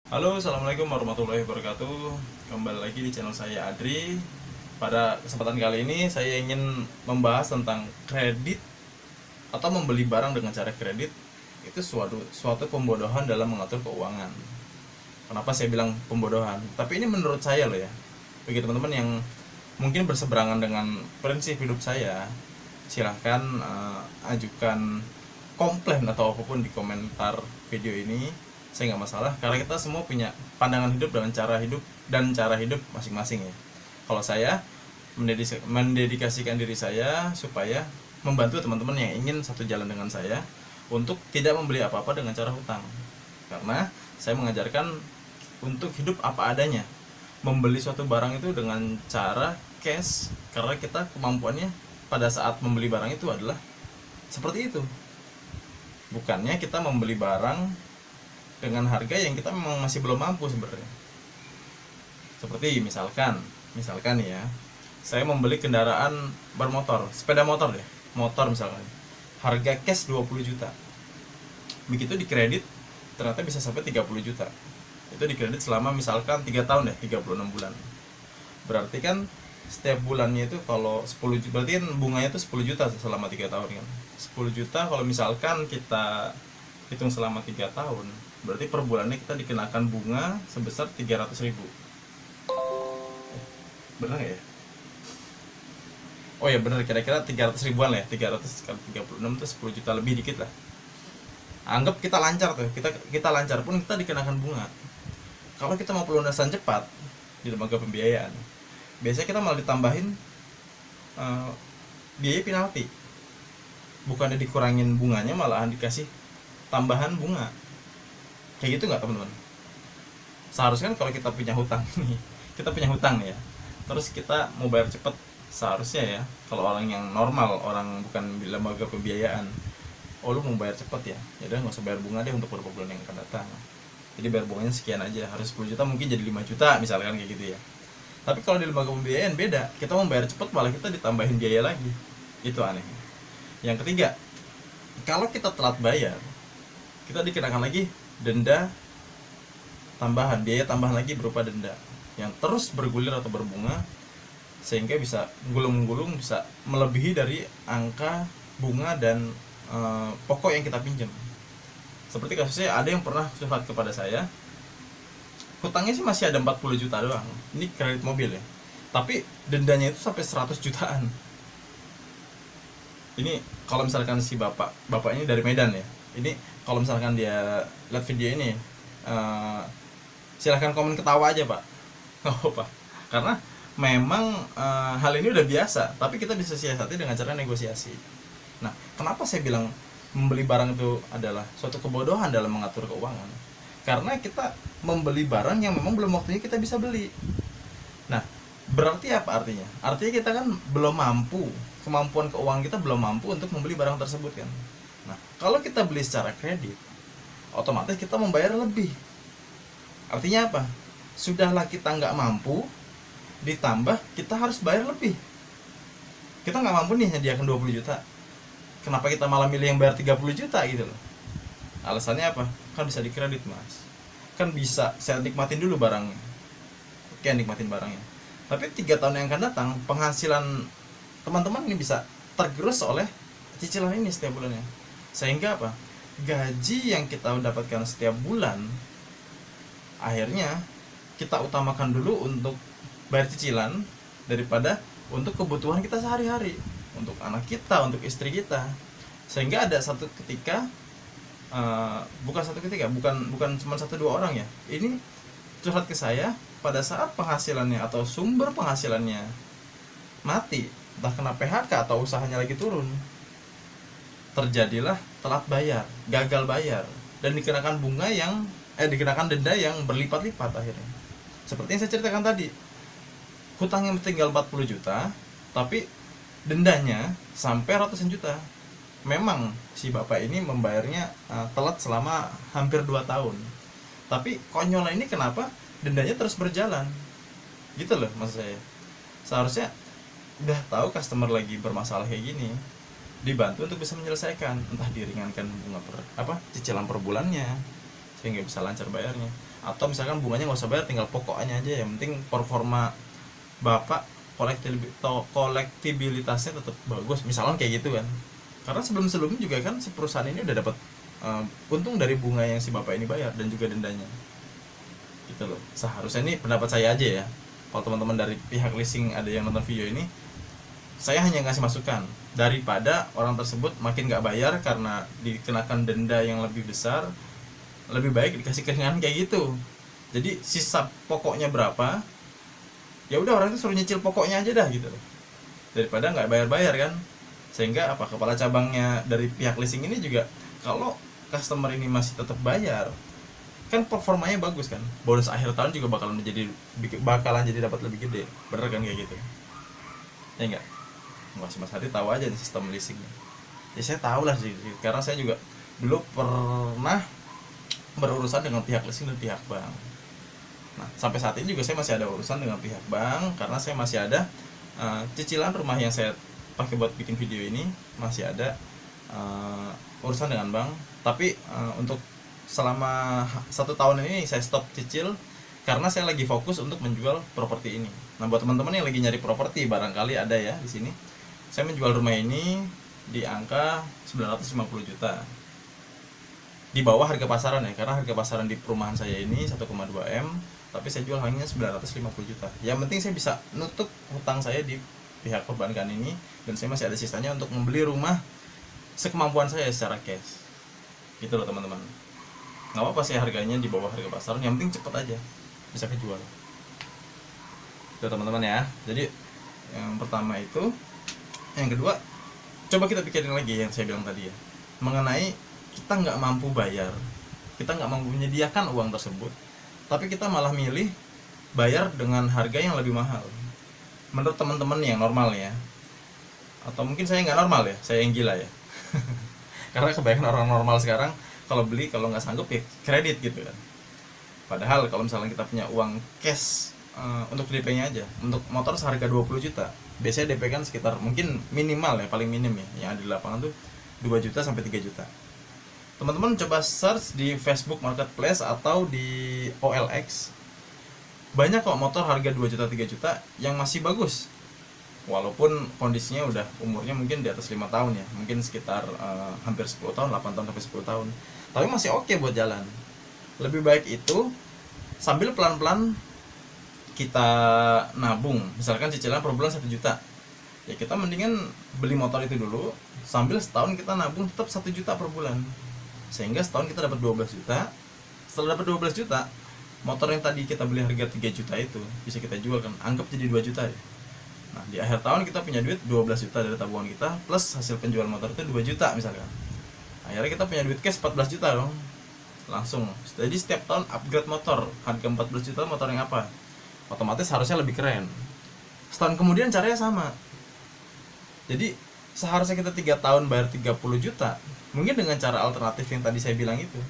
Halo, assalamualaikum warahmatullahi wabarakatuh. Kembali lagi di channel saya Adri. Pada kesempatan kali ini saya ingin membahas tentang kredit atau membeli barang dengan cara kredit. Itu suatu pembodohan dalam mengatur keuangan. Kenapa saya bilang pembodohan? Tapi ini menurut saya loh ya. Bagi teman-teman yang mungkin berseberangan dengan prinsip hidup saya, silahkan ajukan komplain atau apapun di komentar video ini. Saya nggak masalah karena kita semua punya pandangan hidup dan cara hidup masing-masing ya. Kalau saya mendedikasikan diri saya supaya membantu teman-teman yang ingin satu jalan dengan saya untuk tidak membeli apa-apa dengan cara hutang, karena saya mengajarkan untuk hidup apa adanya, membeli suatu barang itu dengan cara cash, karena kita kemampuannya pada saat membeli barang itu adalah seperti itu. Bukannya kita membeli barang dengan harga yang kita memang masih belum mampu sebenarnya. Seperti misalkan ya, saya membeli kendaraan bermotor, sepeda motor deh, motor misalkan. Harga cash 20 juta. Begitu dikredit ternyata bisa sampai 30 juta. Itu dikredit selama misalkan 3 tahun deh, 36 bulan. Berarti kan setiap bulannya itu kalau 10 juta, berarti kan bunganya itu 10 juta selama 3 tahun kan. 10 juta kalau misalkan kita hitung selama 3 tahun, berarti per bulannya kita dikenakan bunga sebesar 300.000. Benar nggak ya? Oh ya benar, kira-kira 300 ribuan lah ya. 300 kali 36 itu 10 juta lebih dikit lah. Anggap kita lancar tuh, kita lancar pun kita dikenakan bunga. Kalau kita mau pelunasan cepat di lembaga pembiayaan, biasanya kita malah ditambahin biaya penalti. Bukannya dikurangin bunganya, malahan dikasih tambahan bunga. Kayak gitu nggak teman-teman? Seharusnya kan kalau kita punya hutang nih, kita punya hutang nih ya, terus kita mau bayar cepet, seharusnya ya, kalau orang yang normal, orang bukan di lembaga pembiayaan, oh lu mau bayar cepet ya, ya udah nggak usah bayar bunga deh untuk beberapa bulan yang akan datang. Jadi bayar bunganya sekian aja, harus 10 juta mungkin jadi 5 juta misalkan kayak gitu ya. Tapi kalau di lembaga pembiayaan beda, kita mau bayar cepet malah kita ditambahin biaya lagi. Itu aneh. Yang ketiga, kalau kita telat bayar, kita dikenakan lagi denda tambahan, biaya tambahan lagi berupa denda yang terus bergulir atau berbunga, sehingga bisa gulung-gulung, bisa melebihi dari angka bunga dan pokok yang kita pinjam. Seperti kasusnya ada yang pernah curhat kepada saya, hutangnya sih masih ada 40 juta doang, ini kredit mobil ya, tapi dendanya itu sampai 100 jutaan. Ini kalau misalkan si bapak ini dari Medan ya, ini kalau misalkan dia lihat video ini, eh, silahkan komen ketawa aja pak, nggak apa-apa, karena memang hal ini udah biasa, tapi kita bisa siasati dengan cara negosiasi. Nah, kenapa saya bilang membeli barang itu adalah suatu kebodohan dalam mengatur keuangan? Karena kita membeli barang yang memang belum waktunya kita bisa beli. Nah, berarti apa artinya? Artinya kita kan belum mampu, kemampuan keuangan kita belum mampu untuk membeli barang tersebut kan. Nah, kalau kita beli secara kredit, otomatis kita membayar lebih. Artinya apa? Sudahlah kita nggak mampu, ditambah kita harus bayar lebih. Kita nggak mampu nih nyediakan 20 juta. Kenapa kita malah milih yang bayar 30 juta gitu loh? Alasannya apa? Kan bisa dikredit mas. Kan bisa saya nikmatin dulu barangnya. Oke, nikmatin barangnya. Tapi 3 tahun yang akan datang, penghasilan teman-teman ini bisa tergerus oleh cicilan ini setiap bulannya. Sehingga apa? Gaji yang kita dapatkan setiap bulan, akhirnya kita utamakan dulu untuk bayar cicilan daripada untuk kebutuhan kita sehari-hari, untuk anak kita, untuk istri kita. Sehingga ada satu ketika, bukan cuma satu dua orang ya, ini curhat ke saya pada saat penghasilannya atau sumber penghasilannya mati, entah kena PHK atau usahanya lagi turun, terjadilah telat bayar, gagal bayar, dan dikenakan denda yang berlipat-lipat akhirnya. Seperti yang saya ceritakan tadi, hutangnya tinggal 40 juta, tapi dendanya sampai ratusan juta. Memang si bapak ini membayarnya telat selama hampir 2 tahun. Tapi konyolnya ini kenapa dendanya terus berjalan? Gitu loh maksud saya. Seharusnya udah tahu customer lagi bermasalah kayak gini, dibantu untuk bisa menyelesaikan, entah diringankan bunga cicilan per bulannya sehingga bisa lancar bayarnya, atau misalkan bunganya nggak usah bayar, tinggal pokoknya aja, yang penting performa bapak kolektibilitasnya tetap bagus, misalkan kayak gitu kan. Karena sebelumnya juga kan si perusahaan ini udah dapat untung dari bunga yang si bapak ini bayar dan juga dendanya, gitu loh. Seharusnya ini pendapat saya aja ya, kalau teman-teman dari pihak leasing ada yang nonton video ini, saya hanya ngasih masukan, daripada orang tersebut makin nggak bayar karena dikenakan denda yang lebih besar, lebih baik dikasih keringanan kayak gitu. Jadi sisa pokoknya berapa, ya udah orang itu suruh nyicil pokoknya aja dah gitu loh, daripada nggak bayar-bayar kan. Sehingga apa, kepala cabangnya dari pihak leasing ini juga, kalau customer ini masih tetap bayar, kan performanya bagus kan, bonus akhir tahun juga bakalan jadi dapat lebih gede, bener kan kayak gitu ya enggak? Mas Hadi tahu aja nih sistem leasingnya. Ya saya tahu lah sih, karena saya juga dulu pernah berurusan dengan pihak leasing dan pihak bank. Nah sampai saat ini juga saya masih ada urusan dengan pihak bank, karena saya masih ada cicilan rumah yang saya pakai buat bikin video ini, masih ada urusan dengan bank. Tapi untuk selama 1 tahun ini saya stop cicil karena saya lagi fokus untuk menjual properti ini. Nah buat teman-teman yang lagi nyari properti, barangkali ada ya di sini, saya menjual rumah ini di angka 950 juta, di bawah harga pasaran ya, karena harga pasaran di perumahan saya ini 1,2 M, tapi saya jual hanya 950 juta. Yang penting saya bisa nutup hutang saya di pihak perbankan ini, dan saya masih ada sisanya untuk membeli rumah sekemampuan saya secara cash, gitu loh teman-teman. Nggak apa-apa sih harganya di bawah harga pasaran, yang penting cepet aja bisa kejual. Itu teman-teman ya. Jadi yang pertama itu, yang kedua, coba kita pikirin lagi yang saya bilang tadi ya, mengenai kita nggak mampu bayar, kita nggak mampu menyediakan uang tersebut, tapi kita malah milih bayar dengan harga yang lebih mahal. Menurut teman-teman yang normal ya, atau mungkin saya nggak normal ya, saya yang gila ya. Karena kebanyakan orang normal sekarang kalau beli, kalau nggak sanggup ya kredit gitu kan. Padahal kalau misalnya kita punya uang cash untuk DP-nya aja, untuk motor seharga 20 juta, biasanya DP kan sekitar, mungkin minimal ya, paling minim ya, yang ada di lapangan tuh 2 juta sampai 3 juta. Teman-teman coba search di Facebook Marketplace atau di OLX, banyak kok motor harga 2 juta 3 juta yang masih bagus, walaupun kondisinya udah umurnya mungkin di atas 5 tahun ya, mungkin sekitar hampir 10 tahun, 8 tahun sampai 10 tahun, tapi masih oke buat jalan. Lebih baik itu sambil pelan-pelan kita nabung, misalkan cicilan per bulan 1 juta, ya kita mendingan beli motor itu dulu, sambil setahun kita nabung tetap 1 juta per bulan, sehingga setahun kita dapat 12 juta. Setelah dapat 12 juta, motor yang tadi kita beli harga 3 juta itu bisa kita jual kan, anggap jadi 2 juta ya. Nah di akhir tahun kita punya duit 12 juta dari tabungan kita, plus hasil penjual motor itu 2 juta misalkan. Akhirnya kita punya duit cash 14 juta dong, langsung. Jadi setiap tahun upgrade motor, harga 14 juta motor yang apa, otomatis harusnya lebih keren. Setahun kemudian caranya sama. Jadi seharusnya kita 3 tahun bayar 30 juta, mungkin dengan cara alternatif yang tadi saya bilang itu,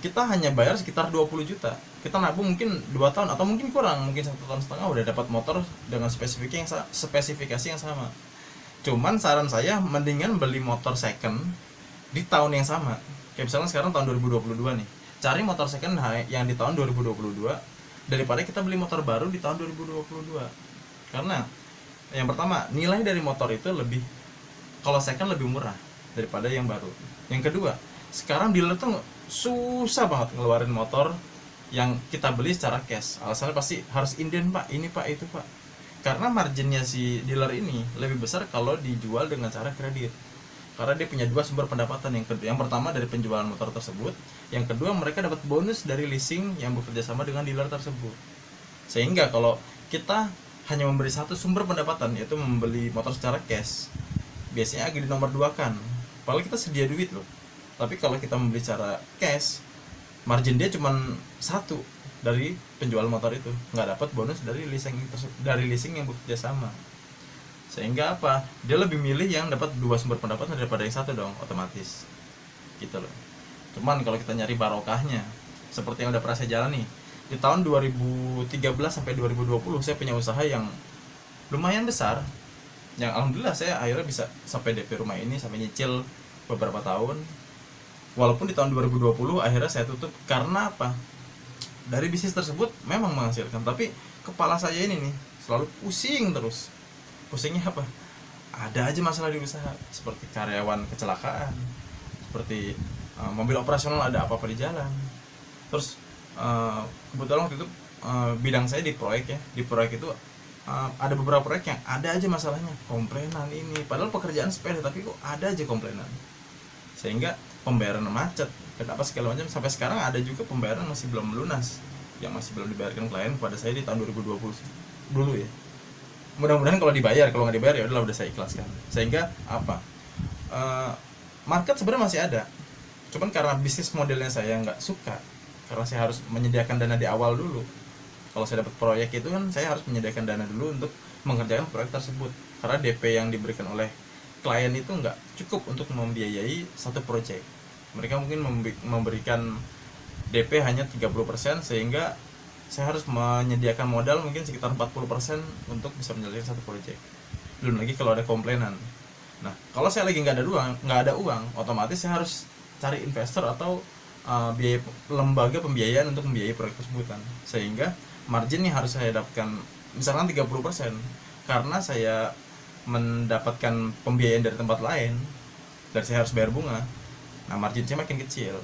kita hanya bayar sekitar 20 juta. Kita nabung mungkin 2 tahun atau mungkin kurang, mungkin 1,5 tahun udah dapat motor dengan spesifikasi yang sama. Cuman saran saya mendingan beli motor second di tahun yang sama. Kayak misalnya sekarang tahun 2022 nih, cari motor second yang di tahun 2022 daripada kita beli motor baru di tahun 2022. Karena yang pertama, nilai dari motor itu lebih, kalau second lebih murah daripada yang baru. Yang kedua, sekarang dealer tuh susah banget ngeluarin motor yang kita beli secara cash. Alasannya pasti harus inden pak, ini pak, itu pak. Karena marginnya si dealer ini lebih besar kalau dijual dengan cara kredit. Karena dia punya 2 sumber pendapatan. Yang pertama dari penjualan motor tersebut, yang kedua mereka dapat bonus dari leasing yang bekerja sama dengan dealer tersebut. Sehingga kalau kita hanya memberi 1 sumber pendapatan, yaitu membeli motor secara cash, biasanya agak di nomor 2 kan. Padahal kita sedia duit loh. Tapi kalau kita membeli secara cash, margin dia cuma 1 dari penjual motor itu, nggak dapat bonus dari leasing yang bekerja sama. Sehingga apa, dia lebih milih yang dapat 2 sumber pendapatan daripada yang 1 dong, otomatis gitu loh. Cuman kalau kita nyari barokahnya, seperti yang udah pernah saya jalani di tahun 2013 sampai 2020, saya punya usaha yang lumayan besar, yang alhamdulillah saya akhirnya bisa sampai DP rumah ini, sampai nyicil beberapa tahun. Walaupun di tahun 2020 akhirnya saya tutup. Karena apa? dari bisnis tersebut memang menghasilkan, tapi kepala saya ini nih selalu pusing terus. Pusingnya apa? Ada aja masalah di usaha, seperti karyawan kecelakaan, seperti mobil operasional ada apa-apa di jalan. Terus kebetulan waktu itu bidang saya di proyek ya, di proyek itu ada beberapa proyek yang ada aja masalahnya, komplainan ini, padahal pekerjaan sepele tapi kok ada aja komplainan, sehingga pembayaran macet, kenapa segala macam. Sampai sekarang ada juga pembayaran masih belum lunas, yang masih belum dibayarkan klien kepada saya di tahun 2020 dulu ya. Mudah-mudahan kalau dibayar, kalau nggak dibayar ya udah saya ikhlaskan. Sehingga apa, market sebenarnya masih ada, cuman karena bisnis modelnya saya nggak suka, karena saya harus menyediakan dana di awal dulu. Kalau saya dapat proyek itu kan saya harus menyediakan dana dulu untuk mengerjakan proyek tersebut, karena DP yang diberikan oleh klien itu nggak cukup untuk membiayai satu proyek. Mereka mungkin memberikan DP hanya 30%, sehingga saya harus menyediakan modal mungkin sekitar 40% untuk bisa menyelesaikan satu proyek. Belum lagi kalau ada komplainan. Nah, kalau saya lagi nggak ada uang, otomatis saya harus cari investor atau biaya lembaga pembiayaan untuk membiayai proyek tersebut. Sehingga margin yang harus saya dapatkan misalkan 30%, karena saya mendapatkan pembiayaan dari tempat lain dan saya harus bayar bunga. Nah, margin saya makin kecil.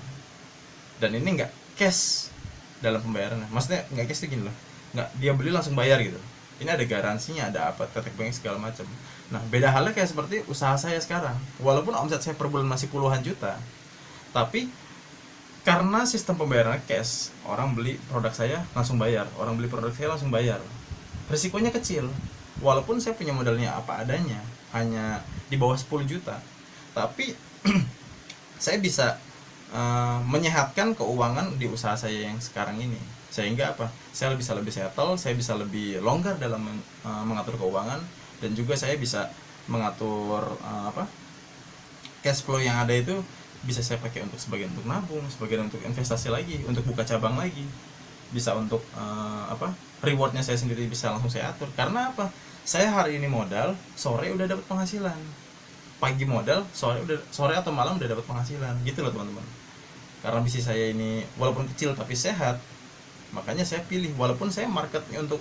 Dan ini nggak cash dalam pembayarannya, maksudnya nggak cash itu gini loh, nggak dia beli langsung bayar gitu. Ini ada garansinya, ada apa, tetek bank segala macam. Nah, beda halnya kayak seperti usaha saya sekarang. Walaupun omset saya per bulan masih puluhan juta, tapi karena sistem pembayaran cash, orang beli produk saya langsung bayar, orang beli produk saya langsung bayar. Risikonya kecil. Walaupun saya punya modalnya apa adanya, hanya di bawah 10 juta, tapi saya bisa menyehatkan keuangan di usaha saya yang sekarang ini. Sehingga apa? Saya bisa lebih settle, saya bisa lebih longgar dalam mengatur keuangan, dan juga saya bisa mengatur cash flow yang ada itu bisa saya pakai untuk sebagian untuk nabung, sebagian untuk investasi lagi, untuk buka cabang lagi, bisa untuk rewardnya saya sendiri bisa langsung saya atur. Karena apa? Saya hari ini modal, sore udah dapat penghasilan, pagi modal, sore atau malam udah dapat penghasilan, gitu loh teman-teman. Karena bisnis saya ini walaupun kecil tapi sehat, makanya saya pilih, walaupun saya marketnya untuk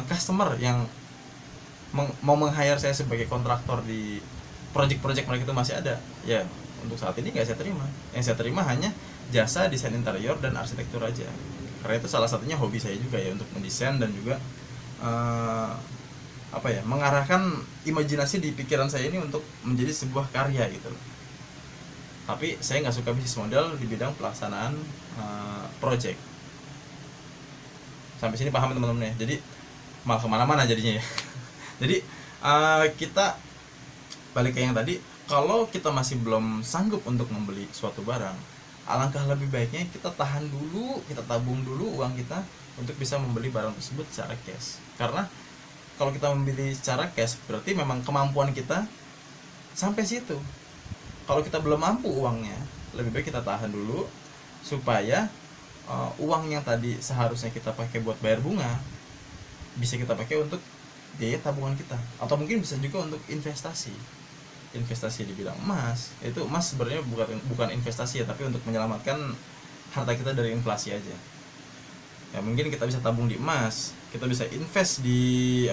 customer yang mau meng-hire saya sebagai kontraktor di project-project mereka itu masih ada ya. Untuk saat ini nggak saya terima, yang saya terima hanya jasa desain interior dan arsitektur aja, karena itu salah satunya hobi saya juga ya, untuk mendesain dan juga mengarahkan imajinasi di pikiran saya ini untuk menjadi sebuah karya gitu loh. Tapi saya nggak suka bisnis model di bidang pelaksanaan project. Sampai sini paham teman-teman ya? Jadi malah kemana-mana jadinya ya. Jadi kita balik ke yang tadi, kalau kita masih belum sanggup untuk membeli suatu barang, alangkah lebih baiknya kita tahan dulu, kita tabung dulu uang kita untuk bisa membeli barang tersebut secara cash. Karena kalau kita membeli secara cash, berarti memang kemampuan kita sampai situ. Kalau kita belum mampu uangnya, lebih baik kita tahan dulu, supaya uang yang tadi seharusnya kita pakai buat bayar bunga, bisa kita pakai untuk biaya tabungan kita. Atau mungkin bisa juga untuk investasi di bidang emas. Itu emas sebenarnya bukan investasi ya, tapi untuk menyelamatkan harta kita dari inflasi aja. Ya mungkin kita bisa tabung di emas, kita bisa invest di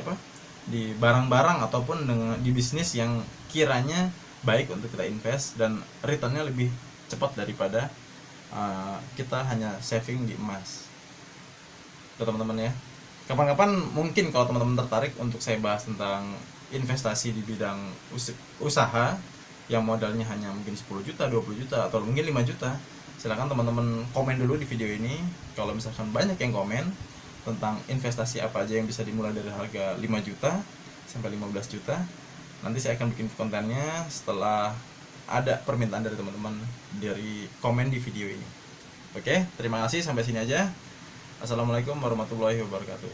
di barang-barang ataupun di bisnis yang kiranya baik untuk kita invest dan returnnya lebih cepat daripada kita hanya saving di emas. Tuh teman-teman ya, kapan-kapan mungkin kalau teman-teman tertarik untuk saya bahas tentang investasi di bidang usaha yang modalnya hanya mungkin 10 juta, 20 juta, atau mungkin 5 juta, silakan teman-teman komen dulu di video ini. Kalau misalkan banyak yang komen tentang investasi apa aja yang bisa dimulai dari harga 5 juta sampai 15 juta, nanti saya akan bikin kontennya setelah ada permintaan dari teman-teman dari komen di video ini. Oke, terima kasih, sampai sini aja. Assalamualaikum warahmatullahi wabarakatuh.